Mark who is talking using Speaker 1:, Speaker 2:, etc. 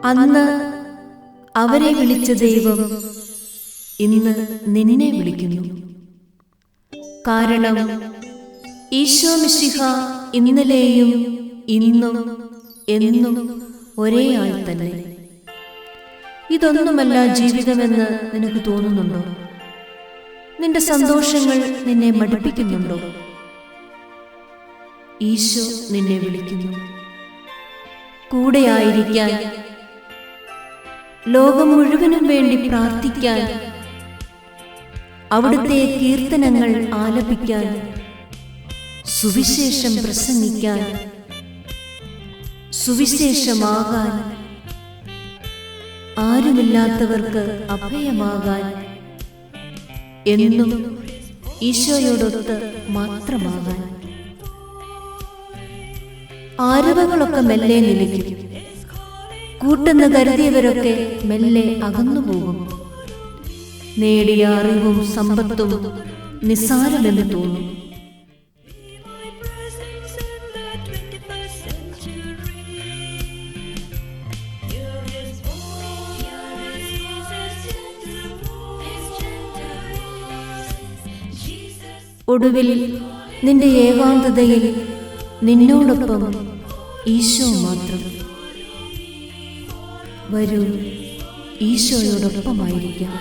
Speaker 1: അന്ന് അവരെ വിളിച്ച ദൈവം ഇന്ന് നിന്നെ വിളിക്കുന്നു. കാരണം ഈശോ മിശിഹ ഇന്നലെയും ഇന്നും എന്നും ഒരേ ആൾ തന്നെ. ഇതൊന്നുമല്ല ജീവിതമെന്ന് നിനക്ക് തോന്നുന്നുണ്ടോ? നിന്റെ സന്തോഷങ്ങൾ നിന്നെ മടുപ്പിക്കുന്നുണ്ടോ? ഈശോ നിന്നെ വിളിക്കുന്നു കൂടെയായിരിക്കാൻ, ലോകം മുഴുവനും വേണ്ടി പ്രാർത്ഥിക്കാൻ, അവിടുത്തെ കീർത്തനങ്ങൾ ആലപിക്കാൻ, സുവിശേഷം പ്രസംഗിക്കാൻ, സുവിശേഷമാകാൻ, ആരുമില്ലാത്തവർക്ക് അഭയമാകാൻ, എന്നും ഈശോയോടൊത്ത് മാത്രമാകാൻ. ആരവങ്ങളൊക്കെ മെല്ലെ നിലയ്ക്കും. കൂട്ടെന്ന് കരുതിയവരൊക്കെ മെല്ലെ അകന്നുപോകും. നേടിയ അറിവും സമ്പത്തും നിസ്സാരമെന്ന് തോന്നും. ഒടുവിൽ നിന്റെ ഏകാന്തതയിൽ നിന്നോടൊപ്പം ഈശോ മാത്രം. വരൂ, ഈശോയോടൊപ്പമായിരിക്കാം.